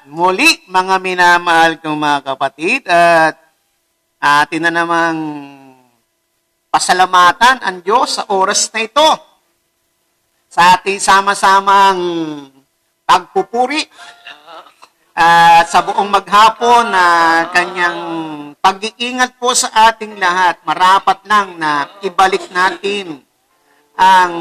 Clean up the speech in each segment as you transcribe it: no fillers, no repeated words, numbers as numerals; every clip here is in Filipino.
Muli, mga minamahal kong mga kapatid, at atin na namang pasalamatan ang Diyos sa oras na ito sa ating sama-samang pagpupuri at sa buong maghapon na kanyang pag-iingat po sa ating lahat. Marapat lang na ibalik natin ang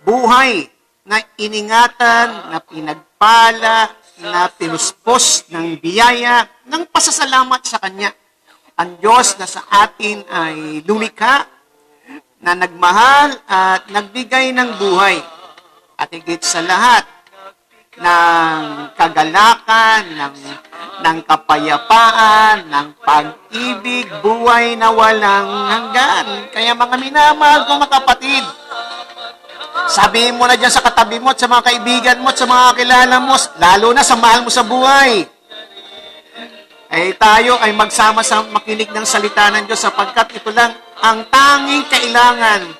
buhay na iningatan, na pinagpala, na pinuspos ng biyaya, ng pasasalamat sa Kanya. Ang Diyos na sa atin ay lumikha, na nagmahal at nagbigay ng buhay. At higit sa lahat, ng kagalakan, ng kapayapaan, ng pag-ibig, buhay na walang hanggan. Kaya mga minamahal kong mga kapatid, sabihin mo na dyan sa katabi mo at sa mga kaibigan mo at sa mga kakilala mo, lalo na sa mahal mo sa buhay. Ay tayo ay magsama-sama makinig ng salita ng Diyos sapagkat ito lang ang tanging kailangan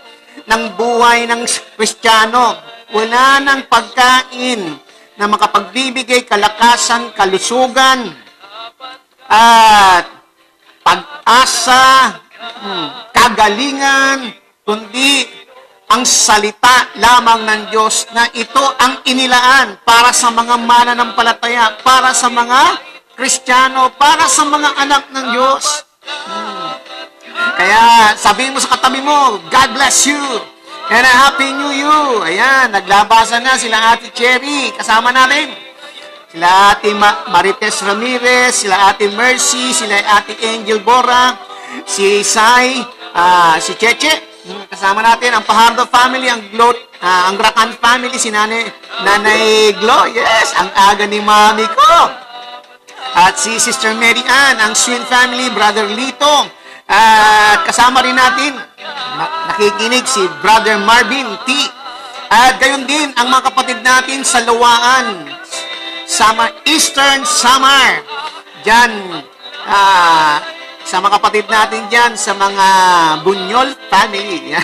ng buhay ng Kristiyano. Wala ng pagkain na makapagbibigay kalakasan, kalusugan, at pag-asa, kagalingan, kundi ang salita lamang ng Diyos na ito ang inilaan para sa mga mananampalataya, para sa mga Kristiyano, para sa mga anak ng Diyos. Kaya sabihin mo sa katabi mo, God bless you and a Happy New You. Ayan, naglabasan na sila Ate Cherry, kasama natin. Sila Ate Marites Ramirez, sila Ate Mercy, sila Ate Angel Bora, si Sai, si Cheche. Kasama natin ang Pahardo family, ang Rakan family, si Nanay Glo. Yes, ang aga ni Mami ko. At si Sister Mary Ann, ang Swin family, Brother Lito. At kasama rin natin, nakikinig si Brother Marvin T. At gayon din ang mga kapatid natin sa Luwaan, Eastern Samar. Diyan, sa mga kapatid natin dyan, sa mga Bunyol family.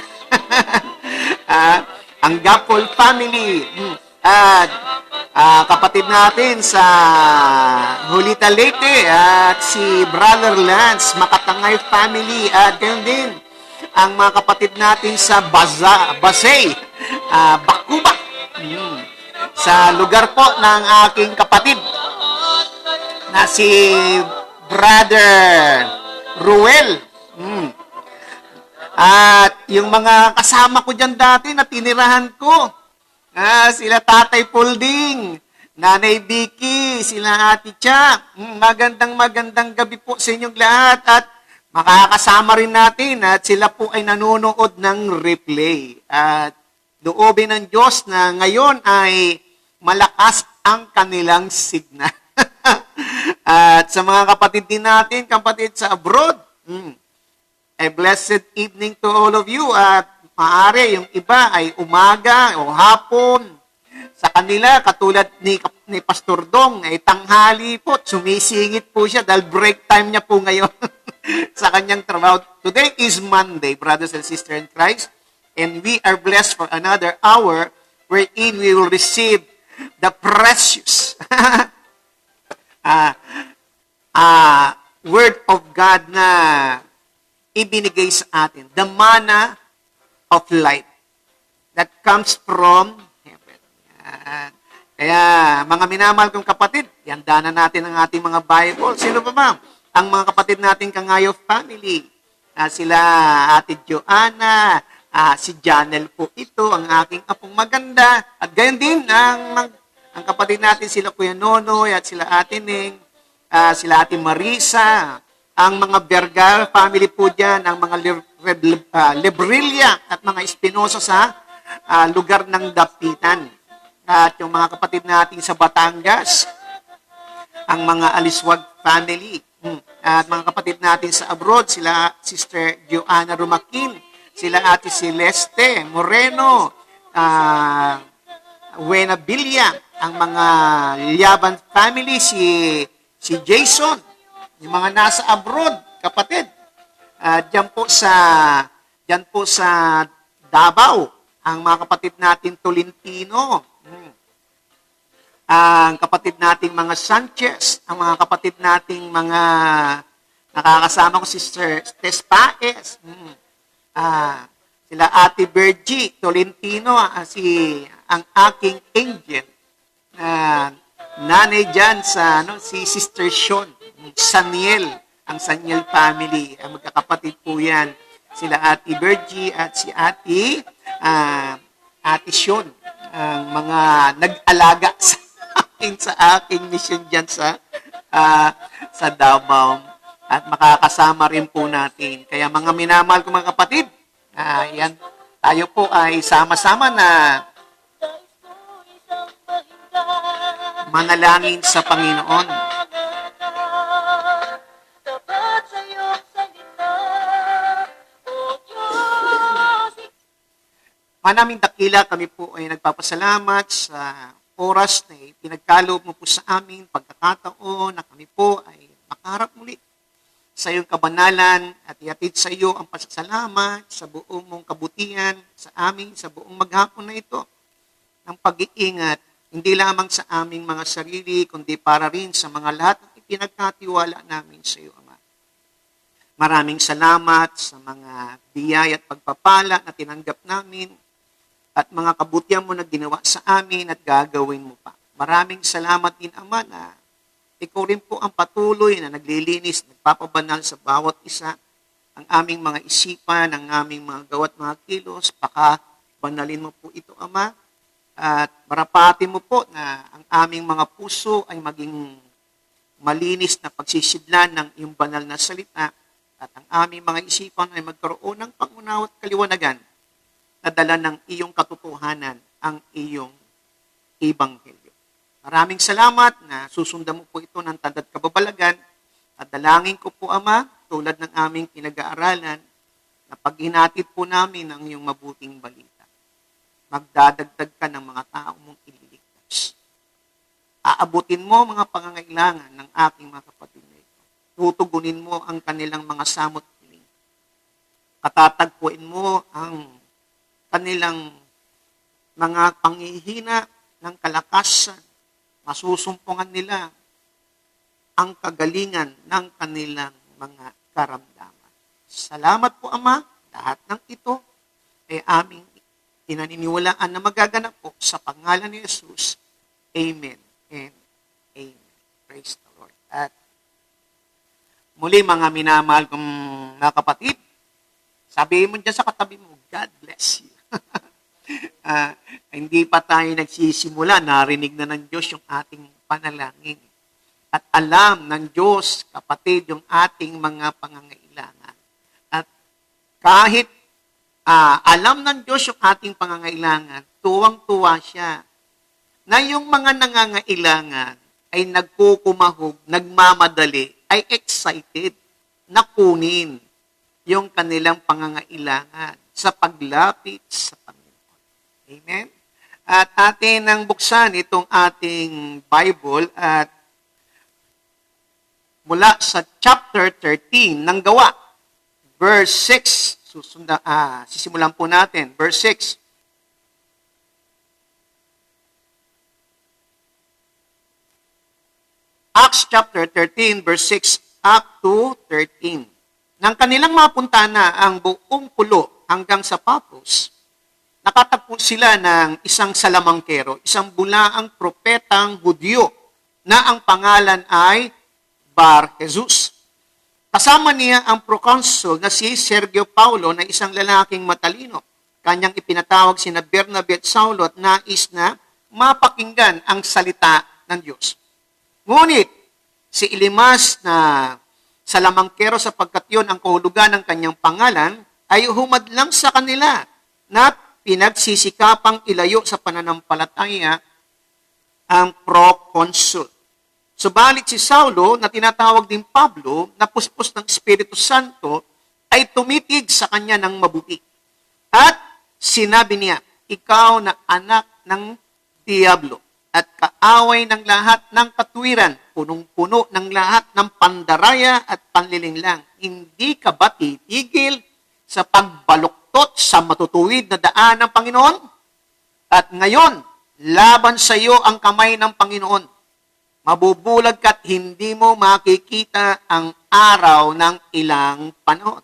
Ang Gapol family. At kapatid natin sa Hulita Leyte at si Brother Lance, Makatangay family. At gayon din ang mga kapatid natin sa Basay, Bakuba. Sa lugar po ng aking kapatid na si Brother Ruel. At yung mga kasama ko dyan dati na tinirahan ko, sila Tatay Polding, Nanay Vicky, sila Ate Cha. Magandang gabi po sa inyong lahat at makakasama rin natin at sila po ay nanonood ng replay. At loobin ng Diyos na ngayon ay malakas ang kanilang signal. At sa mga kapatid din natin, kapatid sa abroad, a blessed evening to all of you. At maaari, yung iba ay umaga o hapon. Sa kanila, katulad ni Pastor Dong, ay tanghali po, sumisingit po siya dahil break time niya po ngayon sa kanyang trabaho. Today is Monday, brothers and sisters in Christ, and we are blessed for another hour wherein we will receive the precious Word of God na ibinigay sa atin. The manna of life that comes from heaven. Yan. Kaya, mga minamahal kong kapatid, yandanan natin ang ating mga Bible. Sino pa ba? Ang mga kapatid nating Kangayo family. Sila Ate Joanna, si Janel po ito, ang aking apong maganda. At gayon din, ang kapatid natin sila Kuya Nonoy at sila Ate Ning, sila Ate Marisa, ang mga Bergal family po dyan, ang mga Lebrilla at mga Espinosa sa lugar ng Dapitan. At yung mga kapatid natin sa Batangas, ang mga Aliswag family. At mga kapatid natin sa abroad, sila Sister Joanna Rumakin, sila Ate Celeste Moreno, Buena Villa, ang mga Liaban family, si Jason, yung mga nasa abroad, kapatid. Diyan po sa Davao, ang mga kapatid natin Tolentino. ang kapatid nating mga Sanchez, ang mga kapatid nating mga nakakasama ko, Sister Tess Paes, sila Ate Bergie Tolentino, ang aking angel, nanay dyan sa si Sister Sean, Saniel, ang Saniel family, ang magkakapatid po yan, sila Ate Bergie at si Ate Sean, ang mga nag-alaga sa aking mission dyan sa Davao. At makakasama rin po natin. Kaya mga minamahal ko mga kapatid, yan, tayo po ay sama-sama na manalangin sa Panginoon. Manaming dakila, kami po ay nagpapasalamat sa oras na pinagkaloob mo po sa amin, pagkakataon na kami po ay makaharap muli sa iyong kabanalan at ihatid sa iyo ang pasasalamat sa buong mong kabutihan sa amin, sa buong maghapon na ito, ng pag-iingat, hindi lamang sa aming mga sarili, kundi para rin sa mga lahat ng ipinagkatiwala namin sa iyo, Ama. Maraming salamat sa mga biyaya at pagpapala na tinanggap namin at mga kabutihan mo na ginawa sa amin at gagawin mo pa. Maraming salamat din, Ama, na ikaw rin po ang patuloy na naglilinis, nagpapabanal sa bawat isa, ang aming mga isipan, ang aming mga gawat mga kilos, banalin mo po ito, Ama, at marapatin mo po na ang aming mga puso ay maging malinis na pagsisidlan ng iyong banal na salita, at ang aming mga isipan ay magkaroon ng pangunawa at kaliwanagan na dala ng iyong katotohanan, ang iyong ebanghelyo. Maraming salamat na susundan mo po ito ng tanda at kababalagan at dalangin ko po, Ama, tulad ng aming pinag-aaralan na paghinatid po namin ang iyong mabuting balita. Magdadagdag ka ng mga tao mong ililigtas. Aabutin mo mga pangangailangan ng aking mga kapatid na ito. Tutugunin mo ang kanilang mga samot piling. Katatagpuin mo ang kanilang mga panghihina ng kalakasan. Masusumpungan nila ang kagalingan ng kanilang mga karamdaman. Salamat po, Ama. Lahat ng ito ay aming pinaniniwalaan na magaganap po sa pangalan ni Jesus. Amen and amen. Praise the Lord. At muli, mga minamahal kong mga kapatid, sabihin mo dyan sa katabi mo, God bless you. Hindi pa tayo nagsisimula, narinig na ng Diyos yung ating panalangin. At alam ng Diyos, kapatid, yung ating mga pangangailangan. At kahit alam ng Diyos yung ating pangangailangan, tuwang-tuwa siya na yung mga nangangailangan ay nagkukumahog, nagmamadali, ay excited na kunin yung kanilang pangangailangan sa paglapit sa Panginoon. Amen? At atin nang buksan itong ating Bible at mula sa chapter 13 ng Gawa, verse 6. Sisimulan po natin, verse 6. Acts chapter 13, verse 6 up to 13. Nang kanilang mapunta na ang buong pulo hanggang sa Paphos, nakatagpo sila ng isang salamangkero, isang bulaang propetang Hudyo na ang pangalan ay Bar Jesus. Kasama niya ang proconsul na si Sergio Paulo na isang lalaking matalino. Kanyang ipinatawag sina Bernabe at Saulo at nais na mapakinggan ang salita ng Diyos. Ngunit si Elimas na salamangkero, sapagkat yun ang kahulugan ng kanyang pangalan, ay humadlang sa kanila na pinagsisikapang ilayo sa pananampalataya ang proconsul. Subalit si Saulo, na tinatawag din Pablo, na puspos ng Espiritu Santo, ay tumitig sa kanya ng mabuti. At sinabi niya, ikaw na anak ng Diablo at kaaway ng lahat ng katuwiran, punong-puno ng lahat ng pandaraya at panlilinglang. Hindi ka ba titigil sa pagbaluktot sa matutuwid na daan ng Panginoon? At ngayon, laban sa iyo ang kamay ng Panginoon. Mabubulag ka't hindi mo makikita ang araw ng ilang panahon.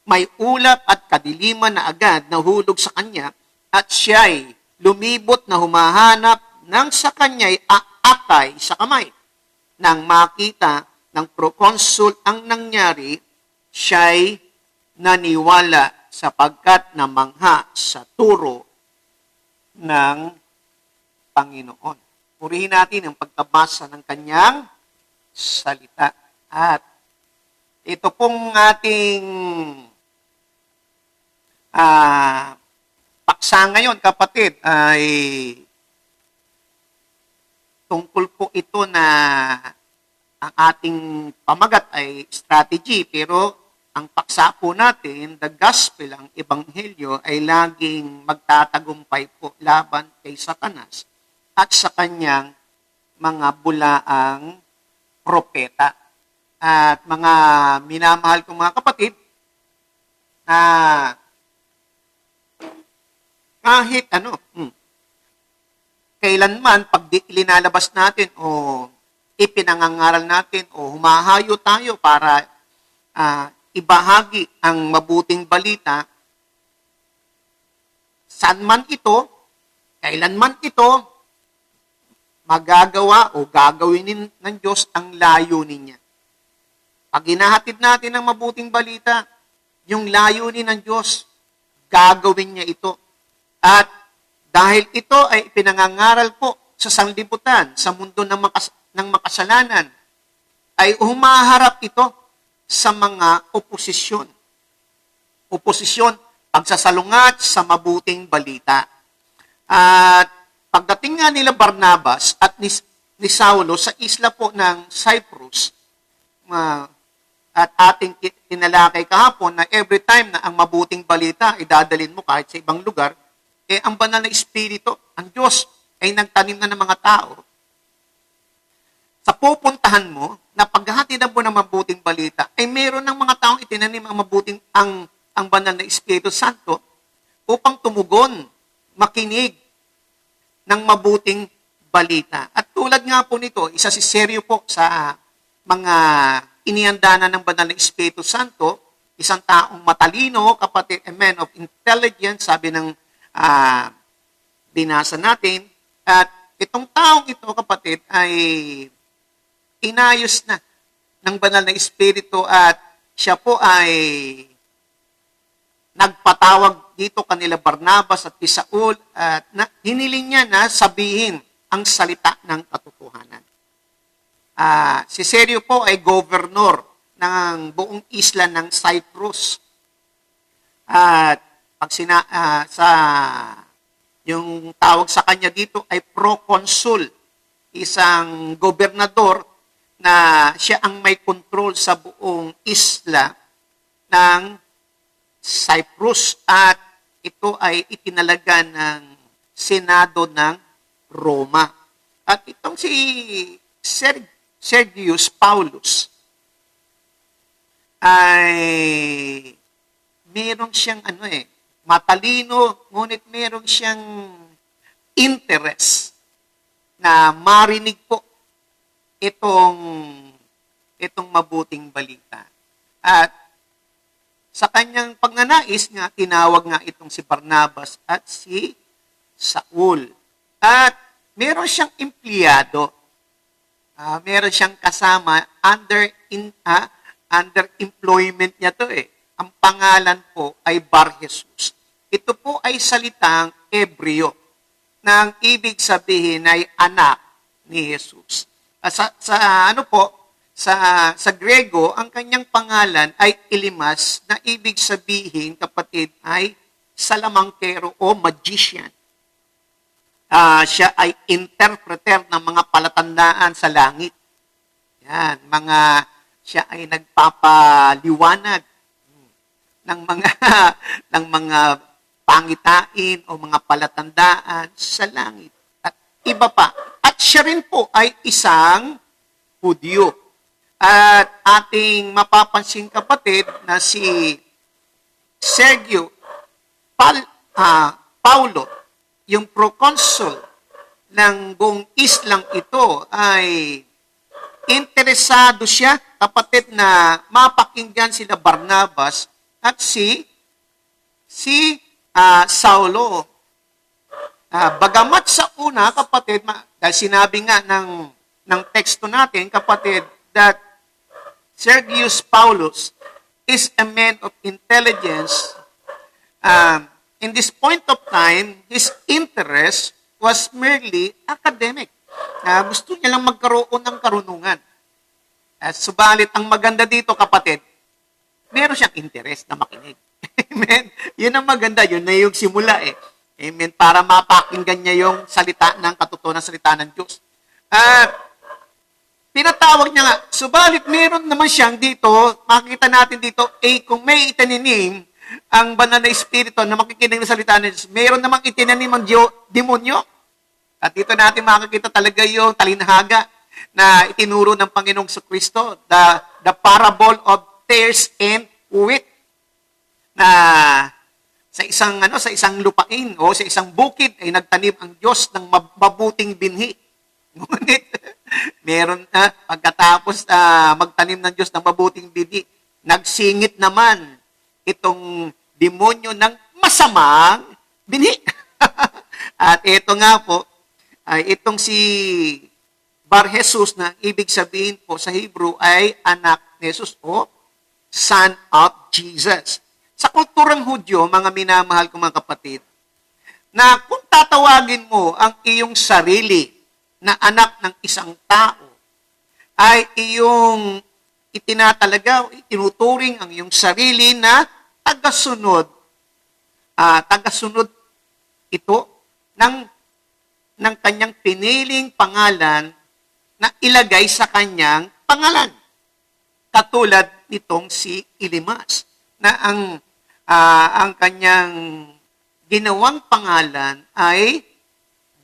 May ulap at kadiliman na agad nahulog sa kanya at siya'y lumibot na humahanap nang sa kanya'y aatay sa kamay. Nang makita ng proconsul ang nangyari, siya'y naniwala sapagkat namangha sa turo ng Panginoon. Purihin natin ang pagkabasa ng kanyang salita. At ito pong ating paksa ngayon, kapatid, ay tungkol po ito na ang ating pamagat ay strategy, pero ang paksa po natin, the gospel, ang ebanghelyo, ay laging magtatagumpay po laban kay Satanas at sa kanyang mga bulaang propeta. At mga minamahal kong mga kapatid, kahit kailanman pag linalabas natin o ipinangangaral natin o humahayo tayo para ibahagi ang mabuting balita, saan man ito, kailanman ito, magagawa o gagawin ng Diyos ang layunin niya. Pag hinahatid natin ang mabuting balita, yung layunin ng Diyos, gagawin niya ito. At dahil ito ay pinangangaral po sa sanglibutan, sa mundo ng makasalanan, ay humaharap ito sa mga oposisyon. Oposisyon, pagsasalungat sa mabuting balita. At pagdating nga nila Barnabas at ni Saulo sa isla po ng Cyprus, at ating tinalakay kahapon na every time na ang mabuting balita idadalin mo kahit sa ibang lugar, ang banal na Espiritu, ang Diyos, ay nagtanim na ng mga tao. Sa pupuntahan mo, na paghahatidan mo ng mabuting balita, ay meron ng mga taong itinanim ang banal na Espiritu Santo upang tumugon, makinig ng mabuting balita. At tulad nga po nito, isa si seryo po sa mga inihandana ng banal na Espiritu Santo, isang taong matalino, kapatid, a man of intelligence, sabi ng binasa natin. At itong taong ito, kapatid, ay inayos na ng banal na Espiritu at siya po ay nagpatawag dito kanila Barnabas at Saul at hiniling niya na sabihin ang salita ng katotohanan. Si Sergio po ay governor ng buong isla ng Cyprus. At pag yung tawag sa kanya dito ay proconsul, isang gobernador na siya ang may control sa buong isla ng Cyprus at ito ay itinalaga ng Senado ng Roma. At itong si Sergius Paulus ay meron siyang matalino, ngunit meron siyang interest na marinig po itong mabuting balita. At sa kanyang pagnanais nga, tinawag nga itong si Barnabas at si Saul. At meron siyang empleyado. Meron siyang kasama under employment niya to . Ang pangalan po ay Bar-Jesus. Ito po ay salitang Hebreo nang ibig sabihin ay anak ni Jesus. Sa Grego, ang kanyang pangalan ay Elimas na ibig sabihin, kapatid, ay salamangkero o magician. Siya ay interpreter ng mga palatandaan sa langit. Yan, siya ay nagpapaliwanag ng mga pangitain o mga palatandaan sa langit at iba pa. At siya rin po ay isang Hudyo. At ating mapapansin, kapatid, na si Sergio Paulo, yung proconsul ng buong islang ito ay interesado siya, kapatid, na mapakinggan sila Barnabas at si Saulo. Bagamat sa una, kapatid, dahil sinabi nga ng teksto natin, kapatid, that Sergius Paulus is a man of intelligence. In this point of time, his interest was merely academic. Gusto niya lang magkaroon ng karunungan. Subalit, ang maganda dito, kapatid, meron siyang interest na makinig. Amen? Yun ang maganda. Yun na yung simula eh. Amen? Para mapakinggan niya yung salita ng katotohanan ng salita ng Diyos. Tinatawag niya nga, subalit meron naman siyang dito, makikita natin dito, kung may itaninim ang banal na espiritu na makikinig ng salita ng Diyos, meron namang itinanim ang demonyo. At dito natin makikita talaga yung talinhaga na itinuro ng Panginoong Kristo, the parable of tares and wheat, na sa isang lupain o sa isang bukid ay nagtanim ang Diyos ng mabuting binhi. Ngunit meron pagkatapos magtanim ng Diyos ng mabuting binhi, nagsingit naman itong demonyo ng masamang binhi. At ito nga po, ay itong si Bar-Jesus na ibig sabihin po sa Hebrew ay anak ni Jesus o son of Jesus. Sa kulturang Hudyo, mga minamahal kong mga kapatid, na kung tatawagin mo ang iyong sarili na anak ng isang tao, ay iyong itinatalaga o itinuturing ang iyong sarili na tagasunod ito ng kanyang piniling pangalan na ilagay sa kanyang pangalan. Katulad nitong si Elimas, na ang kanyang ginawang pangalan ay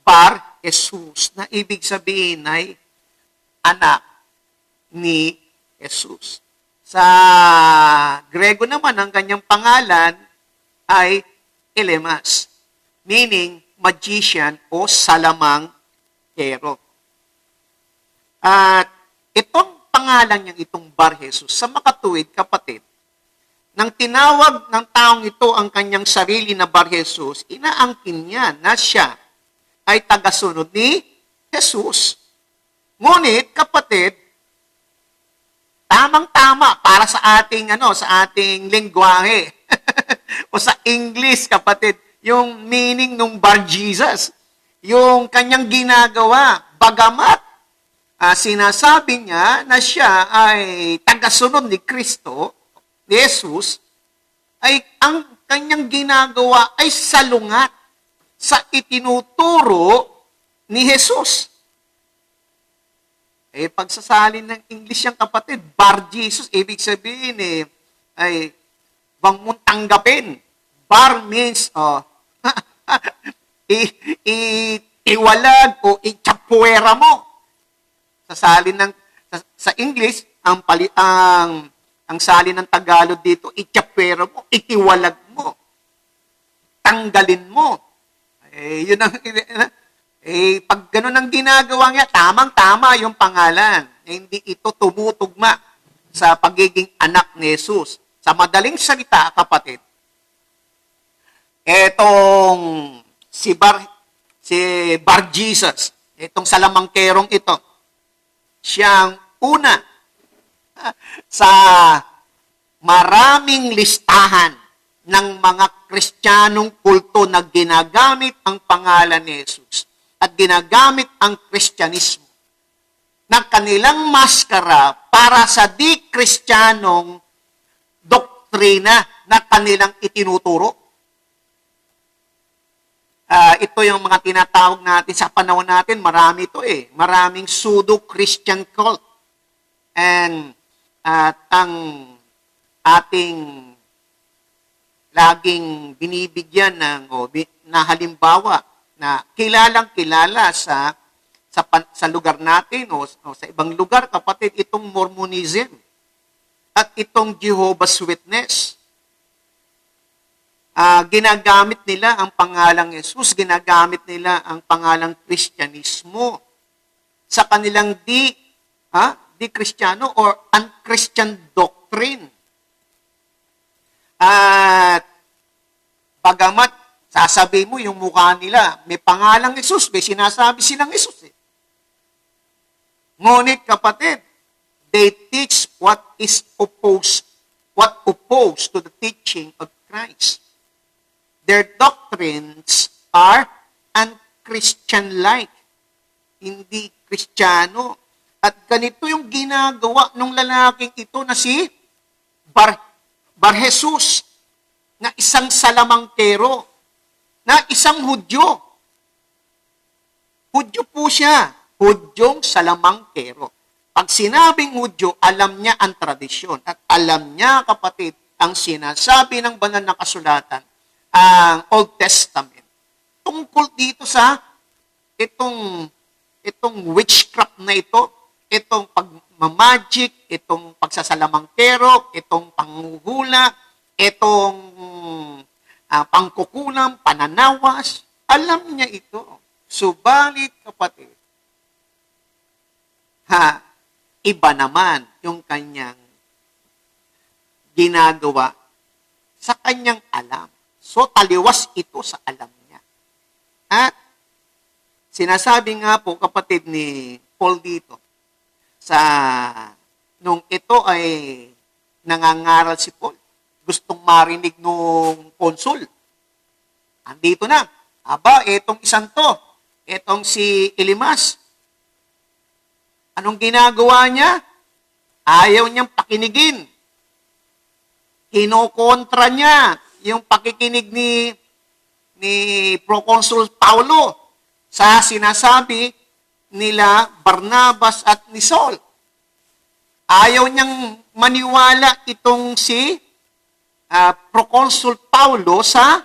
Bar-Jesus, na ibig sabihin ay anak ni Jesus. Sa Grego naman, ang kanyang pangalan ay Elemas, meaning magician o salamang hero. At itong pangalan niyang itong Bar-Jesus, sa makatuwid, kapatid, nang tinawag ng taong ito ang kanyang sarili na Bar-Jesus, inaangkin niya na siya ay tagasunod ni Jesus. Ngunit, kapatid, tamang-tama para sa ating lengguwahe o sa English, kapatid, yung meaning ng Bar-Jesus, yung kanyang ginagawa, bagamat sinasabi niya na siya ay tagasunod ni Kristo, ni Jesus, ay ang kanyang ginagawa ay salungat sa itinuturo ni Jesus. Pagsasalin ng English yung kapatid, Bar-Jesus, ibig sabihin ay bang mong tanggapin. Bar means, iwalag o itsapuera mo. Sa English, ang salin ng Tagalog dito, itsapuera mo, itiwalag mo, tanggalin mo. Yun ang, pag ganun ang ginagawa niya, tamang-tama yung pangalan. Hindi ito tumutugma sa pagiging anak ni Jesus. Sa madaling salita, kapatid, etong si Bar-Jesus, itong salamangkerong ito, siyang una sa maraming listahan ng mga Kristiyanong kulto na ginagamit ang pangalan ni Jesus at ginagamit ang Kristyanismo na kanilang maskara para sa di-Kristiyanong doktrina na kanilang itinuturo. Ito yung mga tinatawag natin sa panahon natin, marami ito Maraming pseudo-Christian cult. And ang ating laging binibigyan na halimbawa na kilalang-kilala sa lugar natin o sa ibang lugar, kapatid, itong Mormonism at itong Jehovah's Witness. Ginagamit nila ang pangalang Jesus, ginagamit nila ang pangalang Kristyanismo sa kanilang di Kristiyano or unchristian doctrine. At bagamat sasabihin mo yung mukha nila, may pangalang Jesus, may sinasabi silang Jesus. Ngunit kapatid, they teach what opposed to the teaching of Christ. Their doctrines are unchristian-like, hindi Kristiyano. At ganito yung ginagawa ng lalaking ito na si Bar Jesus, na isang salamangkero, na isang Hudyo. Hudyo po siya, Hudyong salamangkero. Pag sinabing Hudyo, alam niya ang tradisyon at alam niya, kapatid, ang sinasabi ng banal na kasulatan, ang Old Testament, tungkol dito sa itong witchcraft na ito, itong pagmamagic, itong pagsasalamangkero, itong panghuhula, itong pangkukulam, pananawas, alam niya ito. Subalit, kapatid, iba naman yung kanyang ginagawa sa kanyang alam. So, taliwas ito sa alam niya. At sinasabi nga po, kapatid ni Paul dito, nung ito ay nangangaral si Paul, gustong marinig nung konsul. Andito na. Itong isang to, itong si Elimas. Anong ginagawa niya? Ayaw niyang pakinigin. Kinokontra niya yung pakikinig ni Proconsul Paulo sa sinasabi nila Barnabas at ni Saul. Ayaw niyang maniwala itong si Proconsul Paulo sa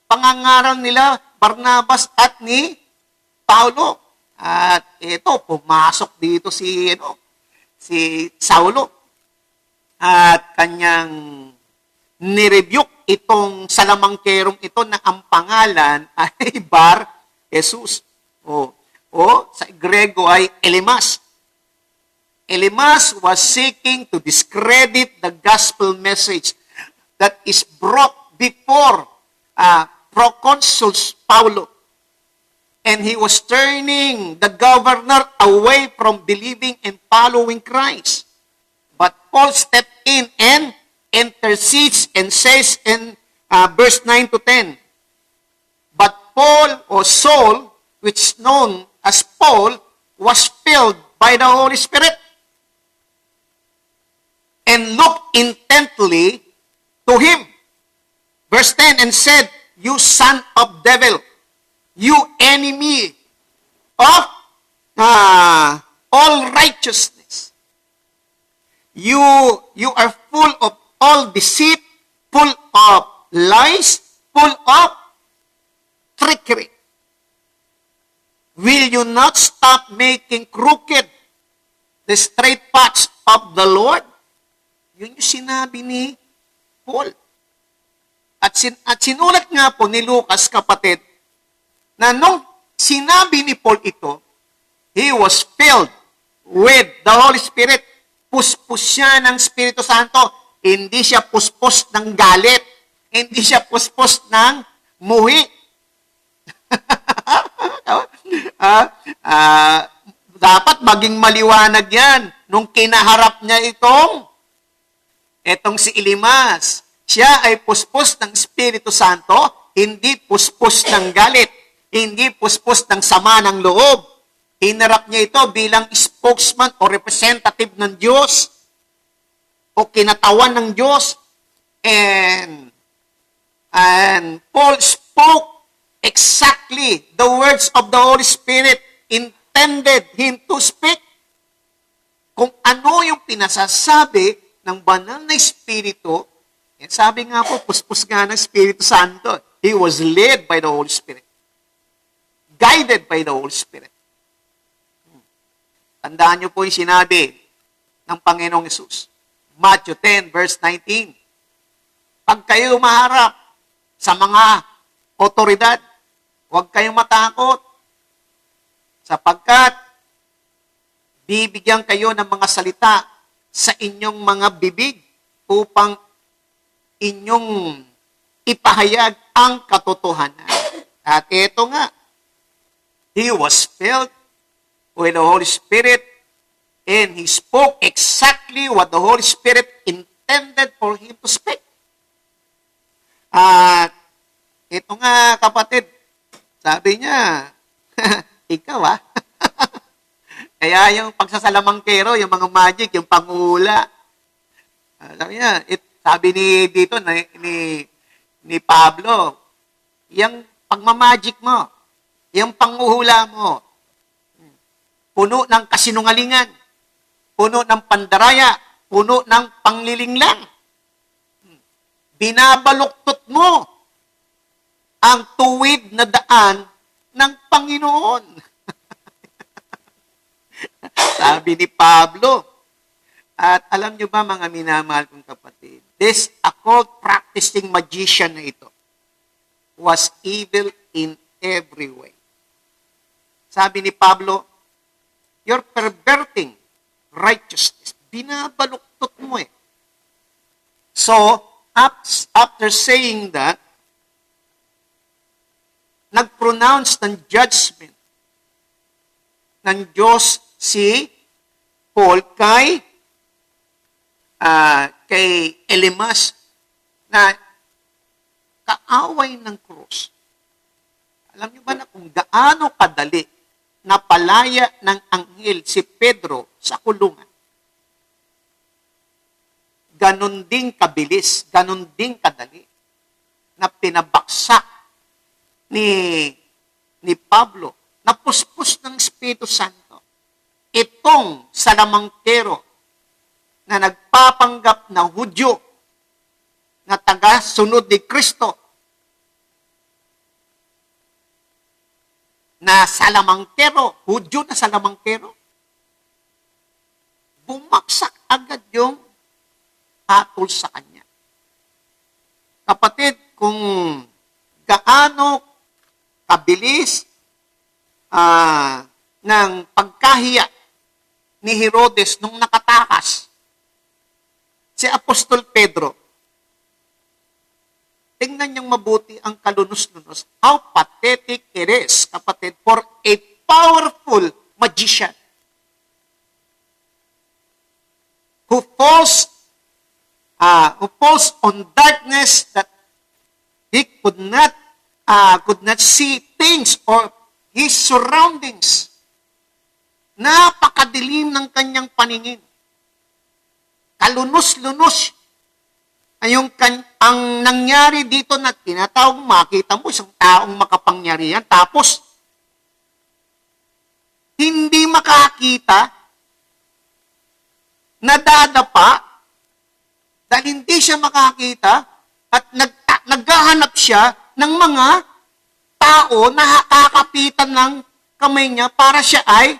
pangangaral nila Barnabas at ni Paulo. At ito, pumasok dito si Saulo at kanyang nirebuke itong salamangkerong ito na ang pangalan ay Bar Jesus. O sa Grego ay Elimas. Elimas was seeking to discredit the gospel message that is brought before Proconsul Paulo. And he was turning the governor away from believing and following Christ. But Paul stepped in and intercedes and says in verse 9 to 10, but Paul or Saul, which is known as Paul, was filled by the Holy Spirit and looked intently to him. Verse 10, and said, you son of devil, you enemy of all righteousness. You are full of all deceit, full of lies, full of trickery. Will you not stop making crooked the straight paths of the Lord? Yun yung sinabi ni Paul. At sinulat nga po ni Lucas, kapatid, na nung sinabi ni Paul ito, he was filled with the Holy Spirit. Puspos siya ng Espiritu Santo. Hindi siya puspos ng galit. Hindi siya puspos ng muhi. Dapat maging maliwanag yan nung kinaharap niya itong si Elimas. Siya ay puspos ng Espiritu Santo, hindi puspos ng galit, hindi puspos ng sama ng loob. Hinarap niya ito bilang spokesman o representative ng Diyos o kinatawan ng Diyos. And Paul spoke exactly the words of the Holy Spirit intended him to speak. Kung ano yung pinasasabi ng banal na Espiritu, sabi nga po, puspos nga ng Espiritu Santo. He was led by the Holy Spirit. Guided by the Holy Spirit. Tandaan niyo po yung sinabi ng Panginoong Hesus. Matthew 10, verse 19. Pag kayo maharap sa mga otoridad. Huwag kayong matakot sapagkat bibigyan kayo ng mga salita sa inyong mga bibig upang inyong ipahayag ang katotohanan. At ito nga, he was filled with the Holy Spirit and he spoke exactly what the Holy Spirit intended for him to speak. At ito nga, kapatid, sabi niya, ikaw Kaya yung pagsasalamangkero, yung mga magic, yung pangula, sabi ni Pablo, yung pagmamagic mo, yung panguhula mo, puno ng kasinungalingan, puno ng pandaraya, puno ng panglilinglang. Binabaluktot mo ang tuwid na daan ng Panginoon. Sabi ni Pablo. At alam nyo ba, mga minamahal kong kapatid, this occult practicing magician na ito was evil in every way. Sabi ni Pablo, you're perverting righteousness. Binabaluktot mo So, after saying that, nag-pronounce ng judgment ng Diyos si Paul kay Elimas na kaaway ng krus. Alam niyo ba na kung gaano kadali napalaya ng anghel si Pedro sa kulungan? Ganon ding kabilis, ganon ding kadali na pinabaksak ni Pablo, na puspos ng Espiritu Santo. Itong salamangkero na nagpapanggap na Hudyo, na taga-sunod ni Kristo, na salamangkero, Hudyo na salamangkero, bumaksak agad yung hatol sa kanya. Kapatid, kung gaano kabilis ng pagkahiya ni Herodes nung nakatakas si Apostol Pedro, tingnan niyang mabuti ang kalunos-lunos. How pathetic it is, kapatid, for a powerful magician who falls on darkness that he could not see things or his surroundings. Napakadilim ng kanyang paningin. Kalunos-lunos. Ang nangyari dito na tinatawag, makita mo isang taong makapangyarihan, tapos hindi makakita, nadadapa, dahil hindi siya makakita, at naghahanap siya ng mga tao na kakapitan ng kamay niya para siya ay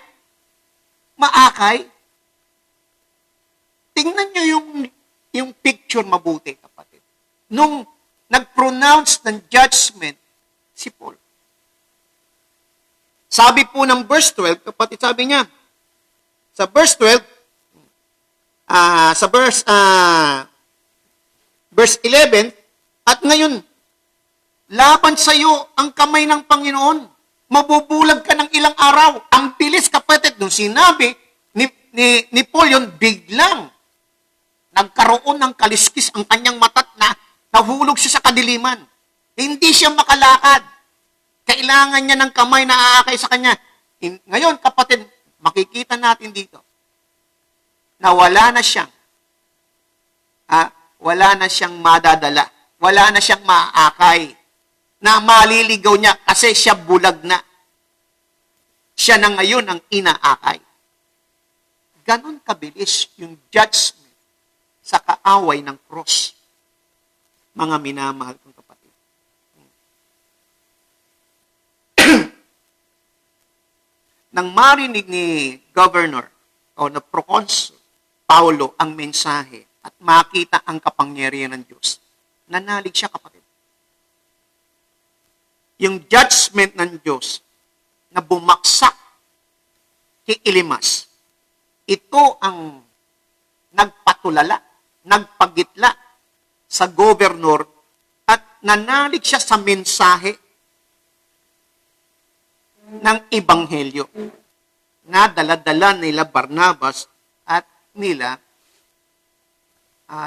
maakay. Tingnan niyo yung picture mabuti, kapatid. Nung nag-pronounce ng judgment si Paul. Sabi po ng verse 12, kapatid, sabi niya, sa verse 12, verse 11, at ngayon, laban sa iyo ang kamay ng Panginoon. Mabubulag ka ng ilang araw. Ang bilis, kapatid, nung sinabi ni Paul yun, biglang nagkaroon ng kaliskis ang kanyang matat na nahulog siya sa kadiliman. Hindi siya makalakad. Kailangan niya ng kamay na aakay sa kanya. Ngayon, kapatid, makikita natin dito na wala na siyang madadala. Wala na siyang maaakay na maliligaw niya kasi siya bulag na. Siya na ngayon ang inaakay. Ganon kabilis yung judgment sa kaaway ng cross. Mga minamahal kong kapatid. Nang marinig ni Governor o na Proconsul Paulo ang mensahe at makita ang kapangyarihan ng Diyos, nanalig siya, kapatid. yung judgment ng Diyos na bumaksak kay Elimas. Ito ang nagpatulala, nagpagitla sa gobernador at nanalig siya sa mensahe ng Ebanghelyo na dala-dala nila Barnabas at nila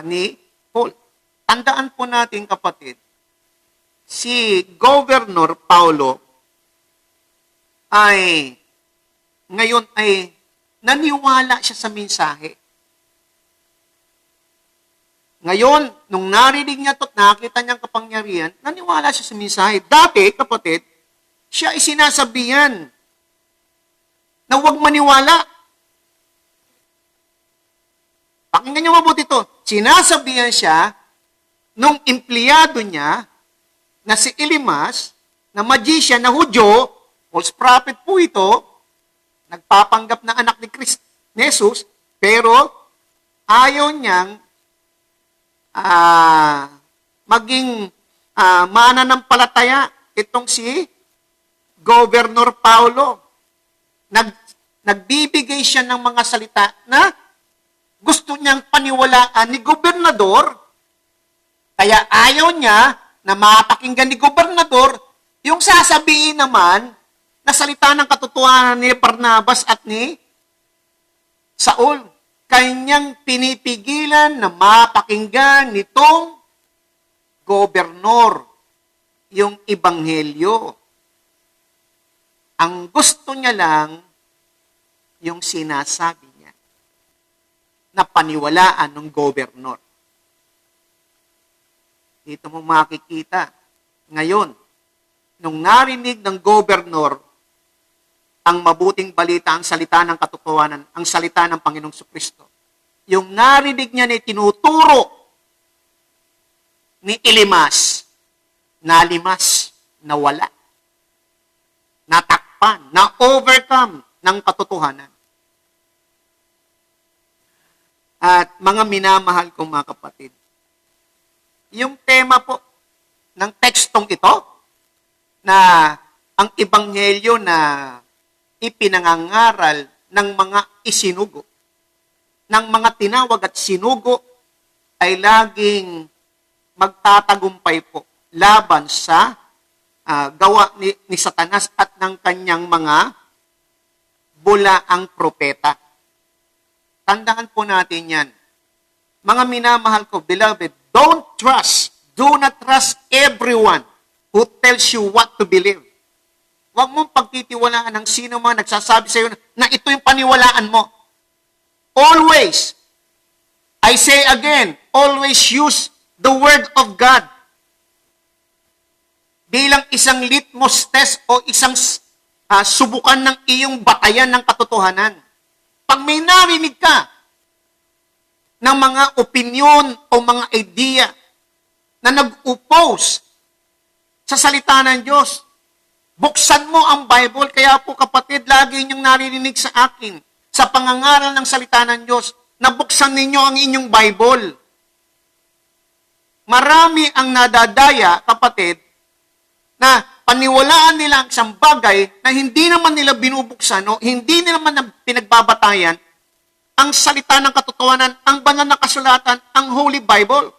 ni Paul. Tandaan po natin, kapatid, si Governor Paulo ay ngayon ay naniwala siya sa mensahe. Ngayon, nung narinig niya ito at nakita niyang kapangyarihan, naniwala siya sa mensahe. Dati, kapatid, siya ay sinasabihan na huwag maniwala. Pakinggan niyo mabuti ito. Sinasabihan siya nung empleyado niya na si Elimas, na magician, na Hudyo, false prophet po ito, nagpapanggap na anak ni Jesus, pero ayaw niyang maging mananampalataya itong si Governor Paulo. Nagbibigay siya ng mga salita na gusto niyang paniwalaan ni gobernador, kaya ayaw niya na mapakinggan ni gobernador yung sasabihin naman na salita ng katotohanan ni Barnabas at ni Saul. Kanyang pinipigilan na mapakinggan nitong gobernador yung ebanghelyo. Ang gusto niya lang yung sinasabi niya na paniwalaan ng gobernador. Dito mo makikita ngayon, nung narinig ng gobernador ang mabuting balita, ang salita ng katotohanan, ang salita ng Panginoong Jesucristo, yung narinig niya na tinuturo ni Elimas, nalimas, nawala, natakpan, na-overcome ng katotohanan. At mga minamahal kong mga kapatid, yung tema po ng tekstong ito, na ang ebanghelyo na ipinangangaral ng mga isinugo, ng mga tinawag at sinugo, ay laging magtatagumpay po laban sa gawa ni Satanas at ng kanyang mga bulaang propeta. Tandaan po natin yan. Mga minamahal ko, beloved, do not trust everyone who tells you what to believe. Huwag mong pagtitiwalaan ng sino man nagsasabi sa iyo na ito yung paniwalaan mo. Always, I say again, always use the Word of God bilang isang litmus test o isang subukan ng iyong batayan ng katotohanan. Pag may narinig ka ng mga opinion o mga idea na nag-oppose sa salita ng Diyos, buksan mo ang Bible. Kaya po kapatid, lagi niyong naririnig sa akin sa pangangaral ng salita ng Diyos na buksan ninyo ang inyong Bible. Marami ang nadadaya, kapatid, na paniwalaan nila ang isang bagay na hindi naman nila binubuksan o hindi nila naman pinagbabatayan ang salita ng katotohanan, ang banal na kasulatan, ang Holy Bible.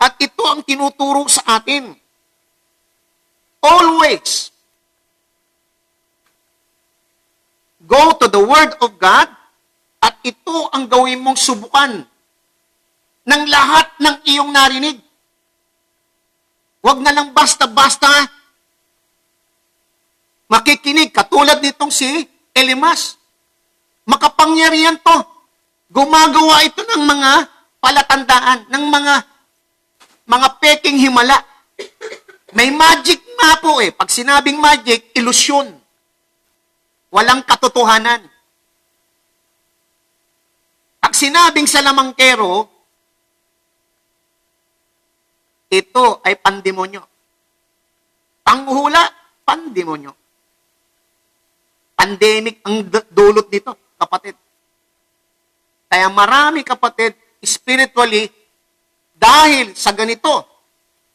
At ito ang tinuturo sa atin. Always go to the Word of God at ito ang gawin mong subukan ng lahat ng iyong narinig. Huwag na lang basta-basta makikinig katulad nitong si Elimas. Makapangyarihan to. Gumagawa ito ng mga palatandaan, ng mga peking himala. May magic nga po eh. Pag sinabing magic, ilusyon. Walang katotohanan. Pag sinabing salamangkero, ito ay pandemonyo. Panghuhula, pandemonyo. Pandemic ang dulot nito, kapatid. Kaya marami, kapatid, spiritually, dahil sa ganito,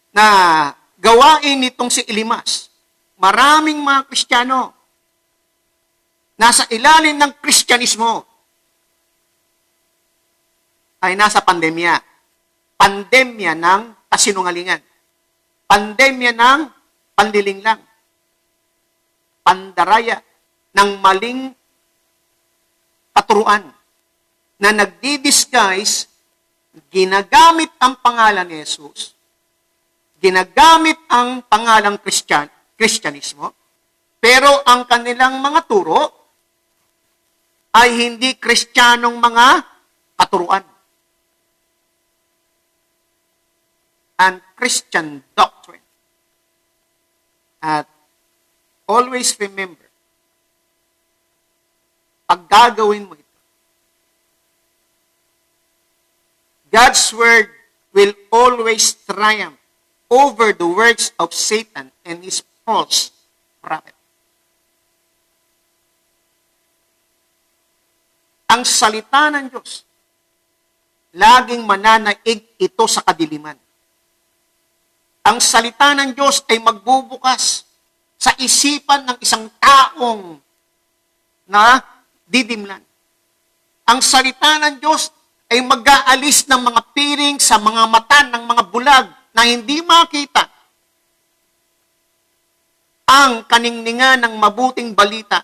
na gawain nitong si Elimas. Maraming mga Kristiyano nasa ilalim ng Kristyanismo ay nasa pandemya. Pandemya ng kasinungalingan. Pandemya ng panlilinglang. Pandaraya ng maling katuruan na nagdi-disguise, ginagamit ang pangalan ni Jesus, ginagamit ang pangalang Kristyanismo, pero ang kanilang mga turo ay hindi Kristiyanong mga katuruan. And Christian doctrine. At always remember, pag gagawin mo ito, God's Word will always triumph over the works of Satan and his false prophet. Ang salita ng Diyos, laging mananaig ito sa kadiliman. Ang salita ng Diyos ay magbubukas sa isipan ng isang taong na didimlan. Ang salita ng Diyos ay mag-aalis ng mga piring sa mga mata ng mga bulag na hindi makita ang kaningningan ng mabuting balita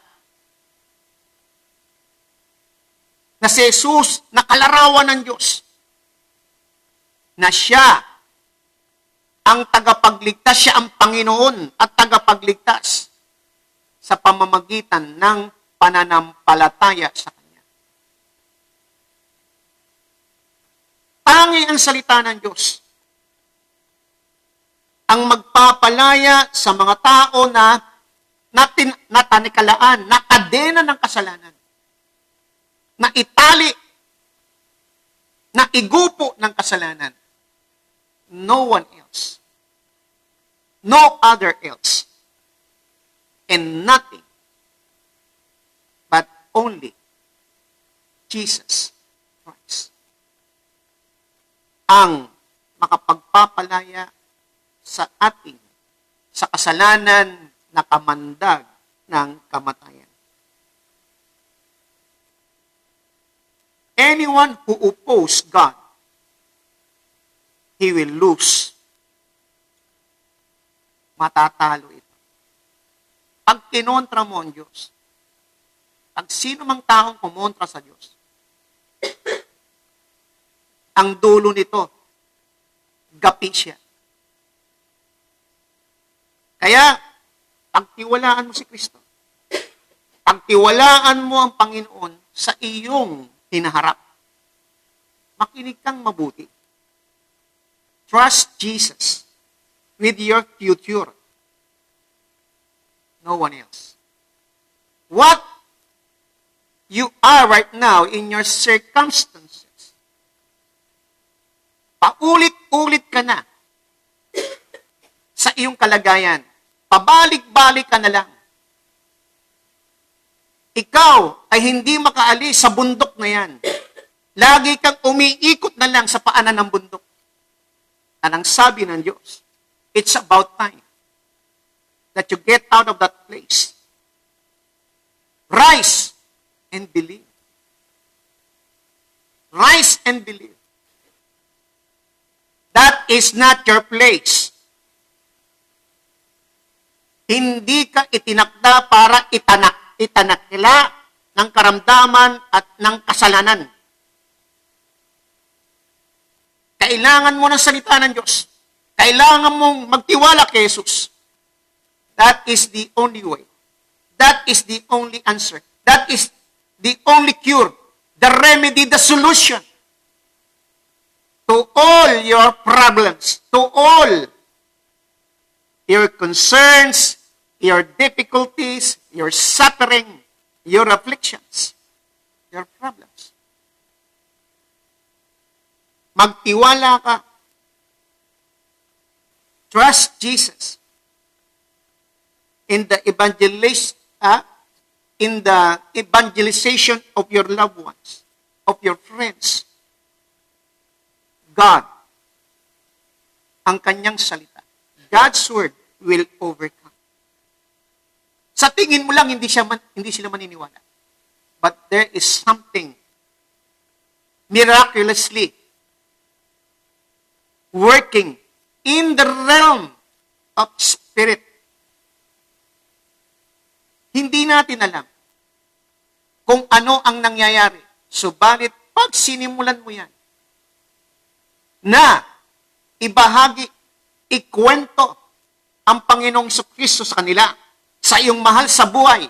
na si Jesus na kalarawan ng Diyos, na siya ang tagapagligtas, siya ang Panginoon at tagapagligtas sa pamamagitan ng pananampalataya sa Kanya. Tangi ang salita ng Diyos ang magpapalaya sa mga tao na natanikalaan, na kadena ng kasalanan, na itali, na igupo ng kasalanan. No one else. No other else. And nothing but only Jesus Christ ang makapagpapalaya sa ating sa kasalanan na kamandag ng kamatayan. Anyone who opposes God, he will lose. Matatalo ito. Pag kinontra mo ang Diyos, pag sino mang taong kumontra sa Diyos, ang dulo nito, gapi siya. Kaya, pagtiwalaan mo si Kristo, pagtiwalaan mo ang Panginoon sa iyong hinaharap, makinig kang mabuti. Trust Jesus with your future. No one else. What you are right now in your circumstances, paulit-ulit ka na sa iyong kalagayan. Pabalik-balik ka na lang. Ikaw ay hindi makaalis sa bundok na yan. Lagi kang umiikot na lang sa paanan ng bundok. At ang sabi ng Diyos, it's about time that you get out of that place. Rise and believe. Rise and believe. That is not your place. Hindi ka itinakda para itanakila ng karamdaman at ng kasalanan. Kailangan mo ng salita ng Diyos. Kailangan mong magtiwala kay Jesus. That is the only way. That is the only answer. That is the only cure. The remedy, the solution to all your problems, to all your concerns, your difficulties, your suffering, your afflictions, your problems. Magtiwala ka. Trust Jesus in the evangelization of your loved ones, of your friends. God, ang kanyang salita. God's word will overcome. Sa tingin mo lang, hindi sila maniniwala. But there is something miraculously working in the realm of spirit. Hindi natin alam kung ano ang nangyayari. Subalit, pag sinimulan mo yan, na ibahagi, ikwento ang Panginoong Kristo sa kanila, sa iyong mahal sa buhay,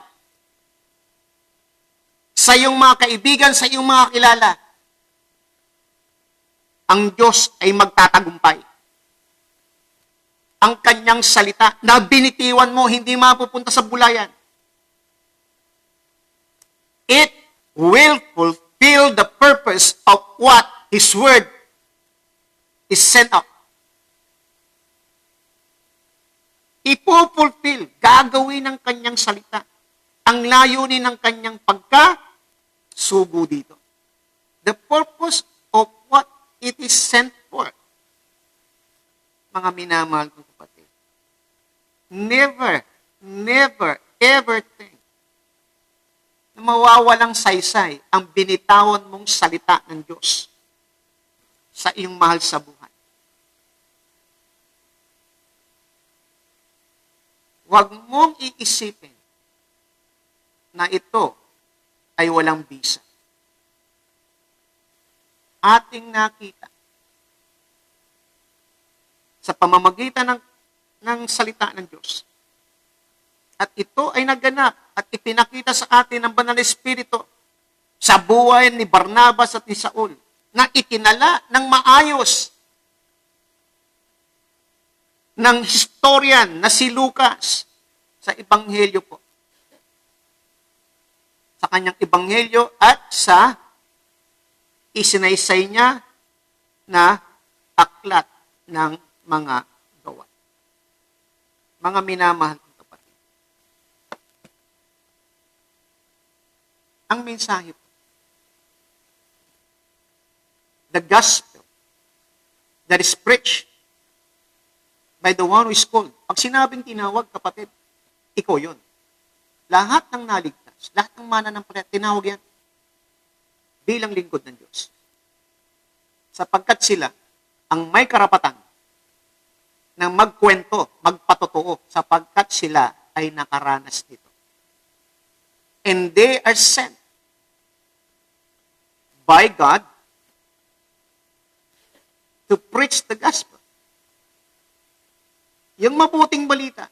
sa iyong mga kaibigan, sa iyong mga kilala, ang Diyos ay magtatagumpay. Ang kanyang salita na binitiwan mo, hindi mapupunta sa bulayan. It will fulfill the purpose of what His Word is sent out. Ipupulfill, gagawin ng kanyang salita ang layunin ng kanyang pagkasugo dito. The purpose of what it is sent for. Mga minamahal kong kapatid, never, ever think na mawawalang saysay ang binitawan mong salita ng Diyos sa iyong mahal sa buhay. Huwag mong iisipin na ito ay walang bisa. Ating nakita sa pamamagitan ng salita ng Diyos. At ito ay naganap at ipinakita sa atin ng Banal na Espiritu sa buhay ni Barnabas at ni Saul na itinala ng maayos ng historian na si Lucas sa Ebanghelyo po. Sa kanyang Ebanghelyo at sa isinaysay niya na aklat ng mga gawa. Mga minamahal kong kapatid. Ang mensahe po, the gospel that is preached by the one who is called. Pag sinabing tinawag, kapatid, ikaw yun. Lahat ng naligtas, lahat ng mananampalataya, tinawag yan bilang lingkod ng Diyos. Sapagkat sila ang may karapatan na magkwento, magpatotoo, sapagkat sila ay nakaranas nito. And they are sent by God to preach the gospel. Yung mabuting balita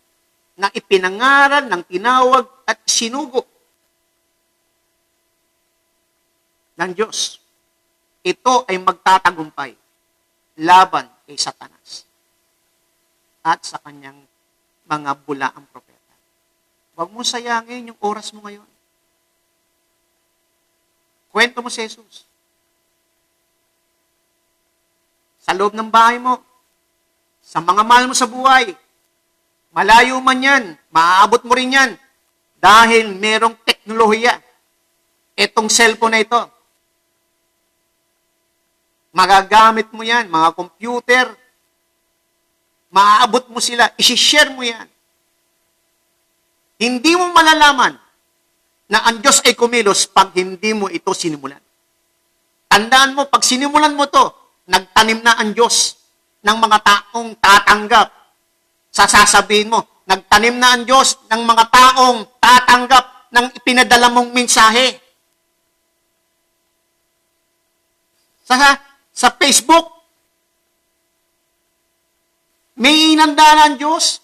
na ipinangaral ng tinawag at sinugo ng Diyos. Ito ay magtatagumpay laban kay Satanas at sa kanyang mga bulaang propeta. Huwag mo sayangin yung oras mo ngayon. Kwento mo si Jesus. Sa loob ng bahay mo, sa mga mahal mo sa buhay, malayo man yan, maaabot mo rin yan dahil merong teknolohiya. Itong cellphone na ito, magagamit mo yan, mga computer, maaabot mo sila, isi-share mo yan. Hindi mo malalaman na ang Diyos ay kumilos pag hindi mo ito sinimulan. Tandaan mo, pag sinimulan mo to, nagtanim na ang Diyos ng mga taong tatanggap. Sasasabihin mo, nagtanim na ang Diyos ng mga taong tatanggap ng ipinadala mong mensahe. Sa Facebook, may inanda na ang Diyos.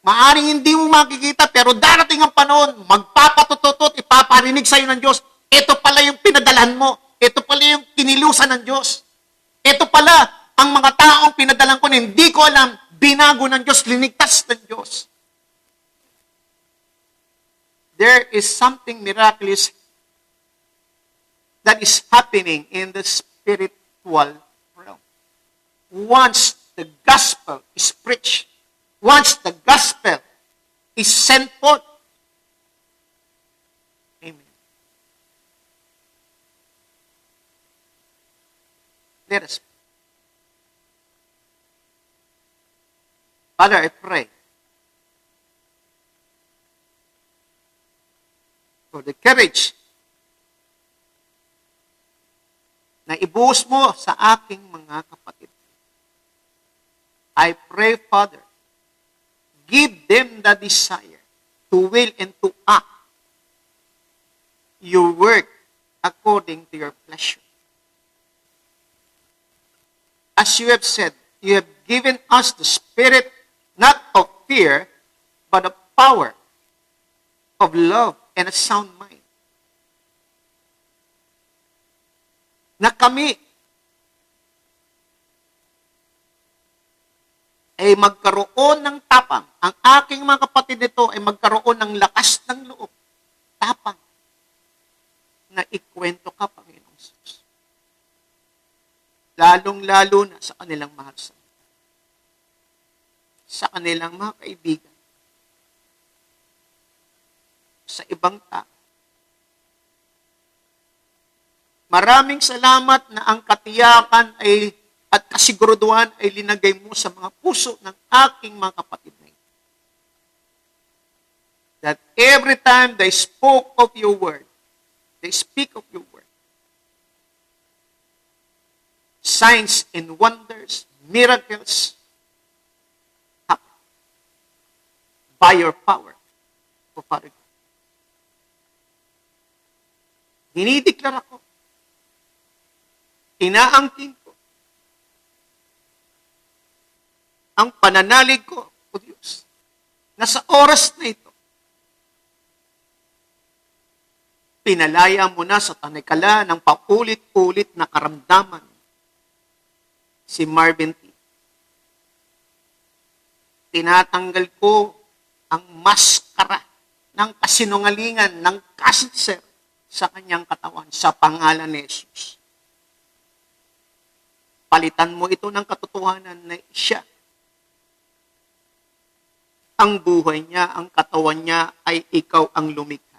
Maaring hindi mo makikita, pero darating ang panahon, magpapatututot, ipaparinig sa iyo ng Diyos. Ito pala yung pinadalan mo. Ito pala yung kinilusan ng Diyos. Ito pala ang mga taong pinadalan ko na hindi ko alam, binago ng Diyos, linigtas ng Diyos. There is something miraculous that is happening in the spiritual realm. Once the gospel is preached, once the gospel is sent forth, amen. Let us pray. Father, I pray for the courage na ibuhos mo sa aking mga kapatid. I pray, Father, give them the desire to will and to act your work according to your pleasure. As you have said, you have given us the spirit not of fear, but of power, of love, and a sound mind. Na kami ay magkaroon ng tapang. Ang aking mga kapatid nito ay magkaroon ng lakas ng loob. Tapang. Na ikwento ka, Panginoong Jesus. Lalong-lalo na sa kanilang mahal sa kanilang mga kaibigan, sa ibang tao. Maraming salamat na ang katiyakan ay at kasiguruduhan ay linagay mo sa mga puso ng aking mga kapatid na ito. That every time they spoke of your word, they speak of your word, signs and wonders, miracles happen by your power, O Father God. Dinideklara ko, inaangkin ko, ang pananalig ko, O Diyos, na sa oras na ito, pinalaya mo na sa tanikala ng paulit-ulit na karamdaman si Marvin T. Tinatanggal ko ang maskara ng kasinungalingan, ng cancer sa kanyang katawan, sa pangalan ni Jesus. Palitan mo ito ng katotohanan na siya. Ang buhay niya, ang katawan niya ay ikaw ang lumikha.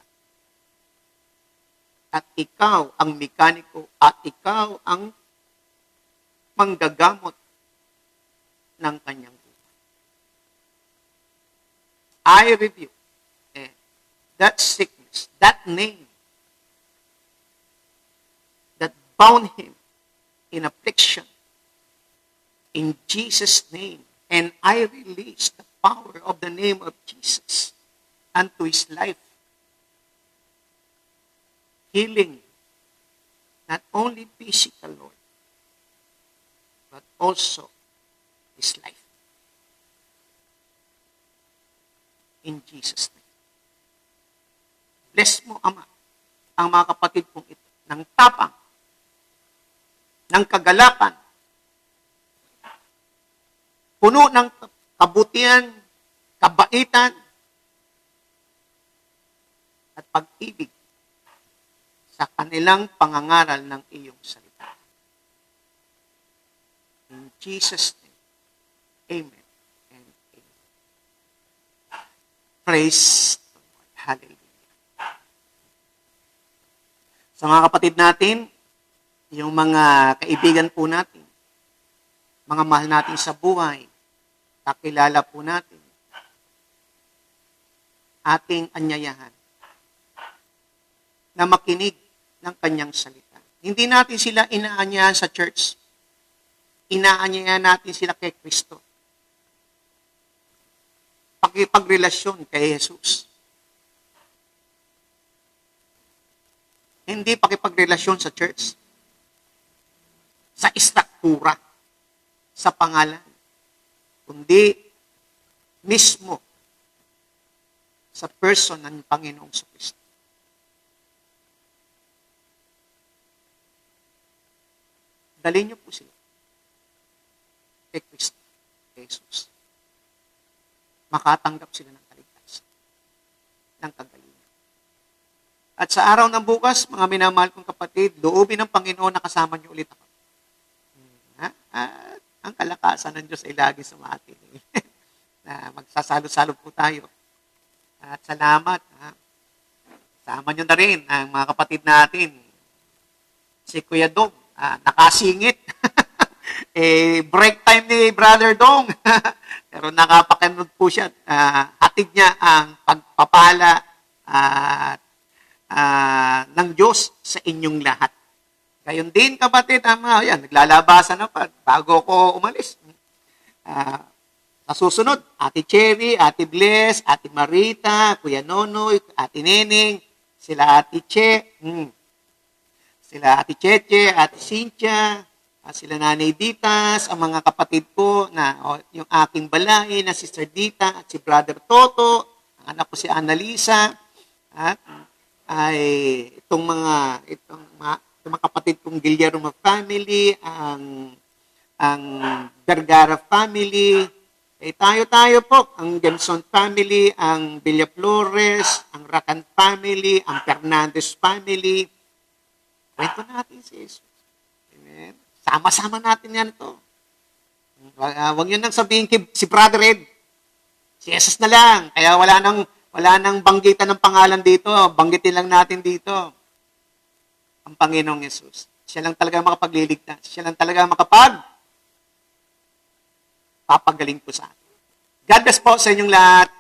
At ikaw ang mekaniko, at ikaw ang manggagamot ng kanyang buhay. I rebuke that sickness, that name that bound him in affliction in Jesus' name. And I release the power of the name of Jesus unto his life. Healing, not only physical, Lord, but also his life. In Jesus' name. Bless mo, Ama, ang mga kapatid kong ito, ng tapang, ng kagalakan, puno ng kabutihan, kabaitan, at pag-ibig sa kanilang pangangaral ng iyong salita. In Jesus' name, amen and amen. Praise the Lord. Hallelujah. Sa mga kapatid natin, yung mga kaibigan po natin, mga mahal natin sa buhay, kakilala po natin, ating anyayahan na makinig ng kanyang salita. Hindi natin sila inaanyahan sa church. Inaanyahan natin sila kay Kristo. Pakipagrelasyon kay Jesus. Hindi pakipagrelasyon sa church. Sa istruktura. Sa pangalan. Kundi mismo sa person ng Panginoong Kristo. Dalhin niyo po sila kay Kristo, kay Jesus. Makatanggap sila ng kaligtasan, ng kagalingan. At sa araw ng bukas, mga minamahal kong kapatid, loobin ng Panginoon na kasama niyo ulit ako. At ang kalakasan ng Diyos ay lagi sumatin. Na magsasalo-salo po tayo. At salamat. Sama nyo na rin ang mga kapatid natin. Si Kuya Dong, nakasingit. Break time ni Brother Dong. Pero nakapakanood po siya. Hatid niya ang pagpapala at ng Diyos sa inyong lahat. Gayon din, kapatid, yan, naglalabasan na pa bago ko umalis. Sa susunod, Ate Cherry, Ate Bless, Ate Marita, Kuya Nonoy, Ate Neneng, sila Ate Che, sila Ate Cheche, Ate Cynthia, sila Nanay Ditas, ang mga kapatid ko na yung aking balay na Sister Dita at si Brother Toto, ang anak ko si Annalisa, at ay itong mga kapatid kong Guillermo family, ang Vergara family, tayo po, ang Gemson family, ang Villaflores, ang Racan family, ang Fernandez family. Kwento natin si Jesus. Amen. Sama-sama natin yan ito. Huwag yun nang sabihin si Brother Ed. Si Jesus na lang. Kaya wala nang banggitan ng pangalan dito. Banggitin lang natin dito. Ang Panginoong Jesus. Siya lang talaga makapagliligtas. Siya lang talaga papagaling po sa atin. God bless po sa inyong lahat.